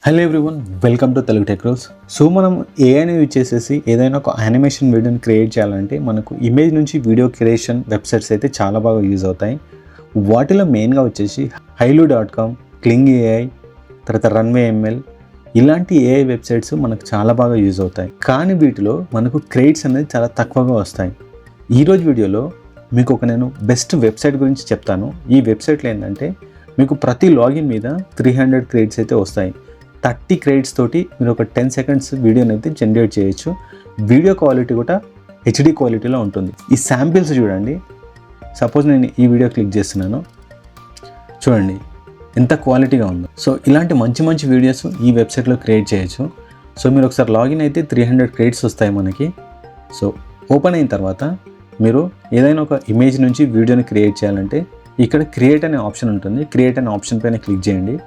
Hello everyone, welcome to Telugu tech rules. So మనం ఏఐని use చేసేసి ఏదైనా ఒక యానిమేషన్ వీడియోని క్రియేట్ చేయాలంటే మనకు ఇమేజ్ నుంచి వీడియో క్రియేషన్ వెబ్సైట్స్ అయితే చాలా బాగా యూజ్ అవుతాయి. వాటిలో మెయిన్గా వచ్చేసి hailu.com, క్లింగ్ ఏఐ, తర్వాత runway.ml ఇలాంటి ఏఐ వెబ్సైట్స్ మనకు చాలా బాగా యూజ్ అవుతాయి. కానీ వీటిలో మనకు క్రెడిట్స్ అనేది చాలా తక్కువగా వస్తాయి. ఈరోజు వీడియోలో మీకు నేను బెస్ట్ వెబ్సైట్ గురించి చెప్తాను. ఈ వెబ్సైట్లో ఏంటంటే మీకు ప్రతి లాగిన్ మీద 300 క్రెడిట్స్ అయితే వస్తాయి. 30 క్రెడిట్స్ తోటి మీరు ఒక 10 సెకండ్స్ వీడియోని అయితే జనరేట్ చేయొచ్చు. వీడియో క్వాలిటీ కూడా హెచ్డి క్వాలిటీలో ఉంటుంది. ఈ శాంపిల్స్ చూడండి. సపోజ్ నేను ఈ వీడియో క్లిక్ చేస్తున్నాను, చూడండి ఎంత క్వాలిటీగా ఉందో. సో ఇలాంటి మంచి మంచి వీడియోస్ ఈ వెబ్సైట్లో క్రియేట్ చేయొచ్చు. సో మీరు ఒకసారి లాగిన్ అయితే 300 క్రెడిట్స్ వస్తాయి మనకి. సో ఓపెన్ అయిన తర్వాత మీరు ఏదైనా ఒక ఇమేజ్ నుంచి వీడియోని క్రియేట్ చేయాలంటే ఇక్కడ క్రియేట్ అనే ఆప్షన్ ఉంటుంది. క్రియేట్ అనే ఆప్షన్ పైన క్లిక్ చేయండి.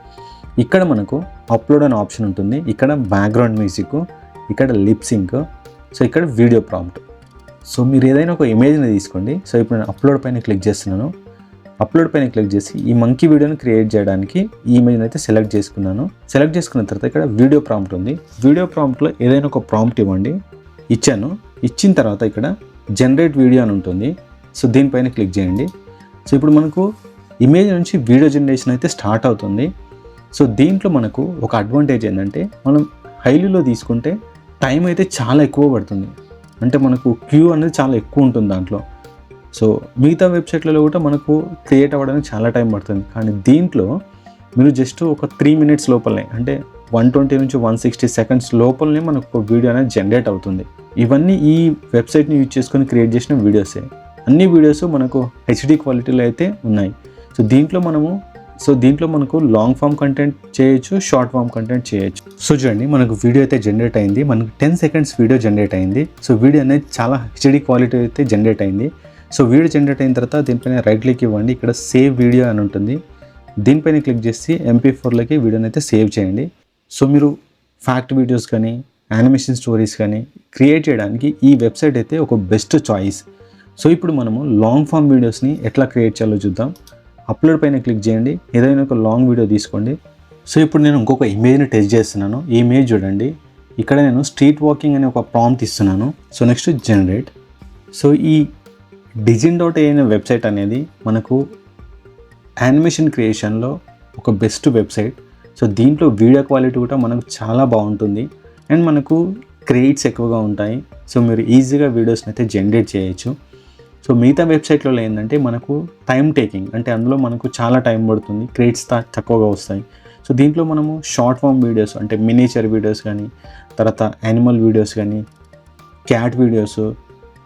ఇక్కడ మనకు అప్లోడ్ అనే ఆప్షన్ ఉంటుంది. ఇక్కడ బ్యాక్గ్రౌండ్ మ్యూజిక్, ఇక్కడ లిప్ సింక్, సో ఇక్కడ వీడియో ప్రాంప్ట్. సో మీరు ఏదైనా ఒక ఇమేజ్ని తీసుకోండి. సో ఇప్పుడు నేను అప్లోడ్ పైన క్లిక్ చేస్తున్నాను. అప్లోడ్ పైన క్లిక్ చేసి ఈ మంకీ వీడియోని క్రియేట్ చేయడానికి ఈ ఇమేజ్ని అయితే సెలెక్ట్ చేసుకున్నాను. సెలెక్ట్ చేసుకున్న తర్వాత ఇక్కడ వీడియో ప్రాంప్ట్ ఉంది. వీడియో ప్రాంప్ట్లో ఏదైనా ఒక ప్రాంప్ట్ ఇవ్వండి. ఇచ్చాను. ఇచ్చిన తర్వాత ఇక్కడ జనరేట్ వీడియో అని ఉంటుంది. సో దీనిపైన క్లిక్ చేయండి. సో ఇప్పుడు మనకు ఇమేజ్ నుంచి వీడియో జనరేషన్ అయితే స్టార్ట్ అవుతుంది. సో దీంట్లో మనకు ఒక అడ్వాంటేజ్ ఏంటంటే మనం హైలీలో తీసుకుంటే టైం అయితే చాలా ఎక్కువ పడుతుంది. అంటే మనకు క్యూ అనేది చాలా ఎక్కువ ఉంటుంది దాంట్లో. సో మిగతా వెబ్సైట్లలో కూడా మనకు క్రియేట్ అవ్వడానికి చాలా టైం పడుతుంది. కానీ దీంట్లో మీరు జస్ట్ ఒక 3 మినిట్స్ లోపలనే, అంటే 120 నుంచి 160 సెకండ్స్ లోపలనే మనకు ఒక వీడియో అనేది జనరేట్ అవుతుంది. ఇవన్నీ ఈ వెబ్సైట్ని యూజ్ చేసుకొని క్రియేట్ చేసిన వీడియోసే. అన్ని వీడియోస్ మనకు హెచ్డి క్వాలిటీలో అయితే ఉన్నాయి. సో దీంట్లో మనకు లాంగ్ ఫామ్ కంటెంట్ చేయొచ్చు, షార్ట్ ఫామ్ కంటెంట్ చేయొచ్చు. సో చూడండి, మనకు వీడియో అయితే జనరేట్ అయింది. మనకు 10 సెకండ్స్ వీడియో జనరేట్ అయింది. సో వీడియో అనేది చాలా హెచ్డి క్వాలిటీ అయితే జనరేట్ అయింది. సో వీడియో జనరేట్ అయిన తర్వాత దీనిపైన రైట్ క్లిక్ ఇవ్వండి. ఇక్కడ సేవ్ వీడియో అని ఉంటుంది. దీనిపైన క్లిక్ చేసి MP4లోకి వీడియోని అయితే సేవ్ చేయండి. సో మీరు ఫ్యాక్ట్ వీడియోస్ కానీ యానిమేషన్ స్టోరీస్ కానీ క్రియేట్ చేయడానికి ఈ వెబ్సైట్ అయితే ఒక బెస్ట్ చాయిస్. సో ఇప్పుడు మనము లాంగ్ ఫామ్ వీడియోస్ని ఎట్లా క్రియేట్ చేయాలో చూద్దాం. అప్లోడ్ పైన క్లిక్ చేయండి. ఏదైనా ఒక లాంగ్ వీడియో తీసుకోండి. సో ఇప్పుడు నేను ఇంకొక ఇమేజ్ని టెస్ట్ చేస్తున్నాను. ఈ ఇమేజ్ చూడండి. ఇక్కడ నేను స్ట్రీట్ వాకింగ్ అనే ఒక ప్రాంప్ట్ ఇస్తున్నాను. So next generate. సో ఈ digin.ai అనే వెబ్సైట్ అనేది మనకు యానిమేషన్ క్రియేషన్లో ఒక బెస్ట్ వెబ్సైట్. సో దీంట్లో వీడియో క్వాలిటీ కూడా మనకు చాలా బాగుంటుంది అండ్ మనకు క్రెడిట్స్ ఎక్కువగా ఉంటాయి. సో మీరు ఈజీగా వీడియోస్ని అయితే జనరేట్ చేయొచ్చు. సో మిగతా వెబ్సైట్లో ఏంటంటే మనకు టైం టేకింగ్, అంటే అందులో మనకు చాలా టైం పడుతుంది, క్రెడిట్స్ తక్కువగా వస్తాయి. సో దీంట్లో మనము షార్ట్ ఫామ్ వీడియోస్, అంటే మినియేచర్ వీడియోస్ కానీ, తర్వాత యానిమల్ వీడియోస్ కానీ, క్యాట్ వీడియోస్,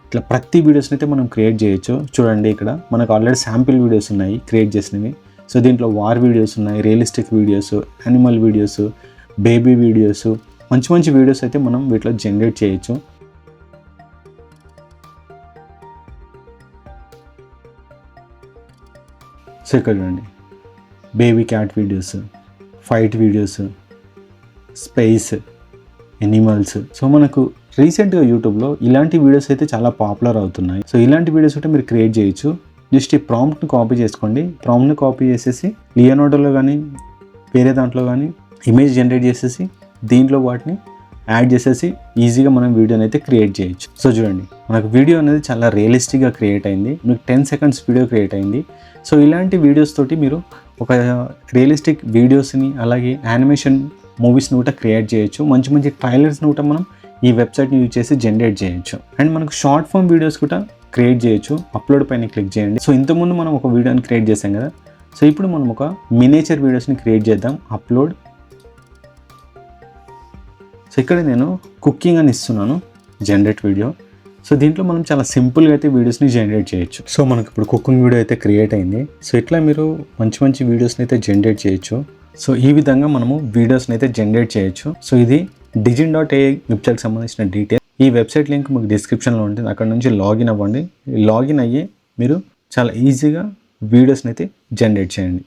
ఇట్లా ప్రతి వీడియోస్ని అయితే మనం క్రియేట్ చేయొచ్చు. చూడండి, ఇక్కడ మనకు ఆల్రెడీ శాంపిల్ వీడియోస్ ఉన్నాయి క్రియేట్ చేసినవి. సో దీంట్లో వార్ వీడియోస్ ఉన్నాయి, realistic videos, animal videos, baby videos, మంచి మంచి వీడియోస్ అయితే మనం వీటిలో జనరేట్ చేయొచ్చు. సో ఇక్కడ చూడండి, baby cat videos, fight videos, space, animals. So మనకు రీసెంట్గా యూట్యూబ్లో ఇలాంటి వీడియోస్ అయితే చాలా పాపులర్ అవుతున్నాయి. సో ఇలాంటి వీడియోస్ అయితే మీరు క్రియేట్ చేయొచ్చు. జస్ట్ ఈ ప్రాంప్ట్ని కాపీ చేసుకోండి. ప్రాంప్ట్ని కాపీ చేసేసి లియోనార్డోలో కానీ వేరే దాంట్లో కానీ ఇమేజ్ జనరేట్ చేసేసి దీంట్లో వాటిని యాడ్ చేసేసి ఈజీగా మనం వీడియోని అయితే క్రియేట్ చేయొచ్చు. సో చూడండి, మనకు వీడియో అనేది చాలా రియలిస్టిక్గా క్రియేట్ అయింది. మీకు 10 సెకండ్స్ వీడియో క్రియేట్ అయింది. సో ఇలాంటి వీడియోస్ తోటి మీరు ఒక రియలిస్టిక్ వీడియోస్ని అలాగే యానిమేషన్ మూవీస్ని కూడా క్రియేట్ చేయొచ్చు. మంచి మంచి ట్రైలర్స్ని కూడా మనం ఈ వెబ్సైట్ని యూజ్ చేసి జనరేట్ చేయొచ్చు. అండ్ మనకు షార్ట్ ఫామ్ వీడియోస్ కూడా క్రియేట్ చేయొచ్చు. అప్లోడ్ పైన క్లిక్ చేయండి. సో ఇంతకుముందు మనం ఒక వీడియోని క్రియేట్ చేసాం కదా. సో ఇప్పుడు మనం ఒక మినియేచర్ వీడియోస్ని క్రియేట్ చేద్దాం. అప్లోడ్. సో ఇక్కడ నేను కుకింగ్ అని ఇస్తున్నాను, జనరేట్ వీడియో. సో దీంట్లో మనం చాలా సింపుల్గా అయితే వీడియోస్ని జనరేట్ చేయొచ్చు. సో మనకు ఇప్పుడు కుకింగ్ వీడియో అయితే క్రియేట్ అయింది. సో ఇట్లా మీరు మంచి మంచి వీడియోస్ని అయితే జనరేట్ చేయొచ్చు. సో ఈ విధంగా మనము వీడియోస్ని అయితే జనరేట్ చేయొచ్చు. సో ఇది digin.ai వెబ్సైట్కి సంబంధించిన డీటెయిల్. ఈ వెబ్సైట్ లింక్ మీకు డిస్క్రిప్షన్లో ఉంటుంది. అక్కడ నుంచి లాగిన్ అవ్వండి. లాగిన్ అయ్యి మీరు చాలా ఈజీగా వీడియోస్ని అయితే జనరేట్ చేయండి.